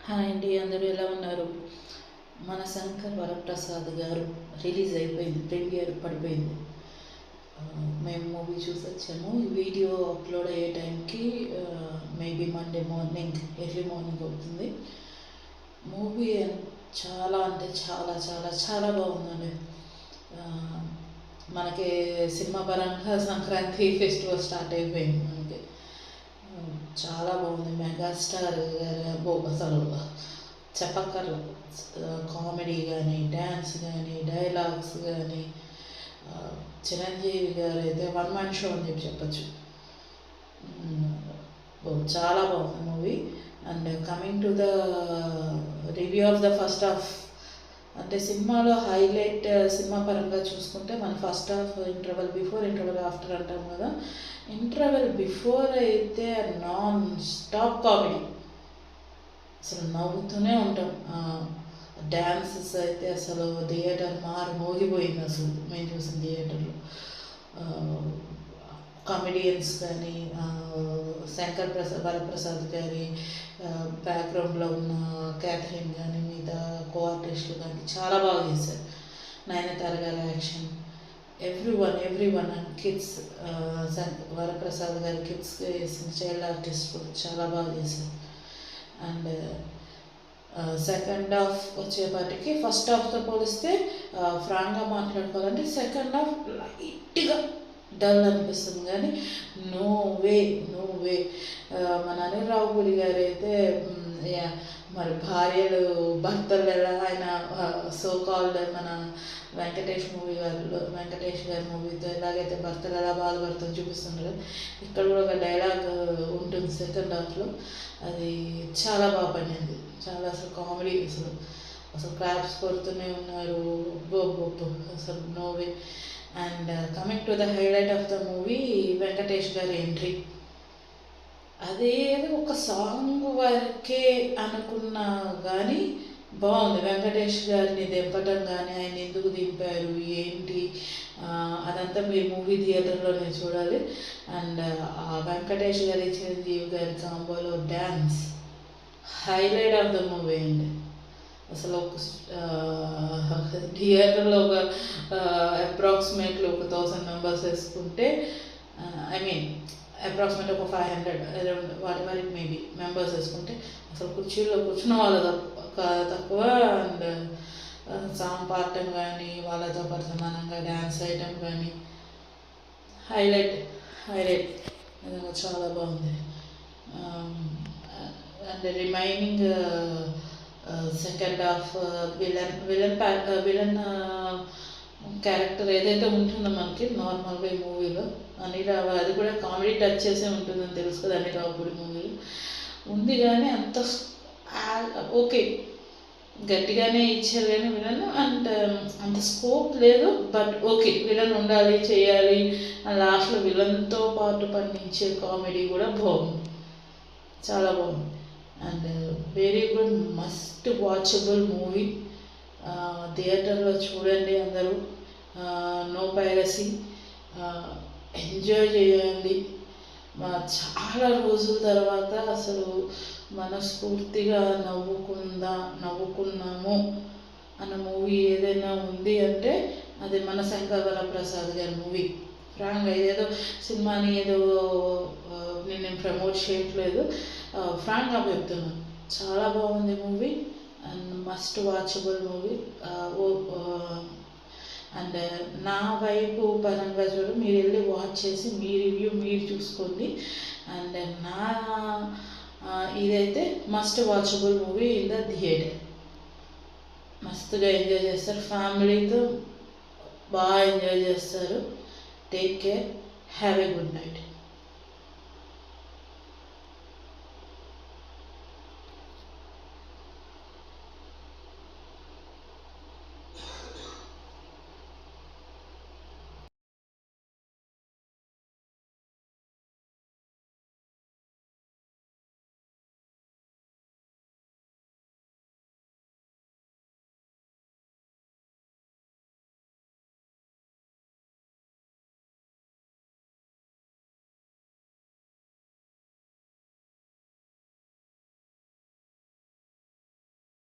Hi అండి, అందరూ ఎలా ఉన్నారు? మన శంకర్ వరప్రసాద్ గారు రిలీజ్ అయిపోయింది, ప్రీమియర్ పడిపోయింది. మేము మూవీ చూసి వచ్చాము. ఈ వీడియో అప్లోడ్ అయ్యే టైంకి maybe Monday morning, early morning అవుతుంది. మూవీ చాలా అంటే చాలా చాలా చాలా బాగుందండి. మనకి సినిమా పరంగా సంక్రాంతి ఫెస్టివల్ స్టార్ట్ అయిపోయింది మనకి. చాలా బాగుంది. మెగాస్టార్ గారు అసలు చెప్పక్కర్లు. కామెడీ కానీ, డ్యాన్స్ కానీ, డైలాగ్స్ కానీ, చిరంజీవి గారు అయితే వన్ మ్యాన్ షో అని చెప్పచ్చు. చాలా బాగుంది movie. And coming to the review of the first half, అంటే సినిమాలో హైలైట్ సినిమా పరంగా చూసుకుంటే మన first half, interval before, interval after అంటాం కదా. ఇంటర్వెల్ బిఫోర్ అయితే నాన్ స్టాప్ కామెడీ, అసలు నవ్వుతూనే ఉంటాం. డ్యాన్సెస్ అయితే అసలు థియేటర్ మోగిపోయింది. అసలు మేము చూసిన థియేటర్లో కామెడియన్స్ కానీ, శంకర్ వరప్రసాద్ గారి బ్యాక్గ్రౌండ్లో ఉన్న క్యాథరిన్ కానీ, మిగతా కో ఆర్టిస్టులు కానీ చాలా బాగా చేశారు. నయనతార గారి action, every one and kids, Varaprasad గారి కిడ్స్కి వేసిన చైల్డ్ ఆర్టిస్ట్ కూడా చాలా బాగా చేశారు. అండ్ సెకండ్ హాఫ్ వచ్చేపాటికి ఫస్ట్ హాఫ్తో పోలిస్తే ఫ్రాంక్గా మాట్లాడుకోవాలంటే సెకండ్ హాఫ్ లైట్గా డల్ అనిపిస్తుంది, కానీ నో వే మన అనిల్ రావుపూడి గారు అయితే మరి భార్యలు భర్తలు ఎలా ఆయన సో కాల్డ్ మన వెంకటేష్ గారి మూవీతో ఎలాగైతే భర్తలు ఎలా బాధపడుతుందో చూపిస్తున్నారు, ఇక్కడ కూడా ఒక డైలాగ్ ఉంటుంది సెకండ్ హాఫ్లో. అది చాలా బాగా పడింది. చాలా అసలు కామెడీ, అసలు క్లాప్స్ కొడుతూనే ఉన్నారు. అసలు no way. And coming to the highlight of the movie, Venkatesh గారి ఎంట్రీ. అదేదో ఒక సాంగ్ వరకే అనుకున్నా కానీ బాగుంది. వెంకటేష్ గారిని దింపటం కానీ, ఆయన ఎందుకు దింపారు ఏంటి అదంతా మీరు మూవీ థియేటర్లోనే చూడాలి. అండ్ వెంకటేష్ గారి, చిరంజీవి గారి కాంబోలో dance highlight of the movie అండి. అసలు ఒక థియేటర్లో ఒక అప్రాక్సిమేట్లీ ఒక 1000 మెంబర్స్ వేసుకుంటే, అప్రాక్సిమేట్ ఒక 500 అరౌండ్ వాటి వరకు మేబీ మెంబర్స్ వేసుకుంటే, అసలు కుర్చీలో కూర్చున్న వాళ్ళ తక్కువ. అండ్ సాంగ్ పాడటం కానీ, వాళ్ళతో పాటు సమానంగా డ్యాన్స్ వేయటం కానీ హైలైట్ నిజంగా చాలా బాగుంది. And remaining second half villain character ఏదైతే ఉంటుందో మనకి నార్మల్గా ఈ మూవీలో అది కూడా కామెడీ టచ్ చేసే ఉంటుందని తెలుసు కదా అనిల్ రావుపూడి మూవీలో ఉంది. కానీ అంత ఓకే గట్టిగానే ఇచ్చారు, కానీ విలన్ అంత స్కోప్ లేదు. బట్ ఓకే, విలన్ ఉండాలి, చేయాలి. లాస్ట్లో విలన్తో పాటు పండించే కామెడీ కూడా బాగుంది, చాలా బాగుంది. And very good, must watchable movie. థియేటర్లో చూడండి అందరూ. నో పైరసీ, ఎంజాయ్ చేయండి. చాలా రోజుల తర్వాత అసలు మనస్ఫూర్తిగా నవ్వుకున్నాము అన్న మూవీ ఏదైనా ఉంది అంటే అది మన శంకర్ వరప్రసాద్ గారి మూవీ. ఫ్రాంక్గా ఏదో సినిమాని ఏదో నేను ప్రమోట్ చేయట్లేదు, ఫ్రాంక్గా చెప్తున్నాను. చాలా బాగుంది movie and must watchable movie. And నా వైపు పరంగా చూడు, మీరు వెళ్ళి వాచ్ చేసి మీ రివ్యూ మీరు చూసుకోండి. అండ్ ఇదైతే must watchable movie in the theatre. మస్తుగా ఎంజాయ్ చేస్తారు, ఫ్యామిలీతో బాగా ఎంజాయ్ చేస్తారు. Take care, have a good night.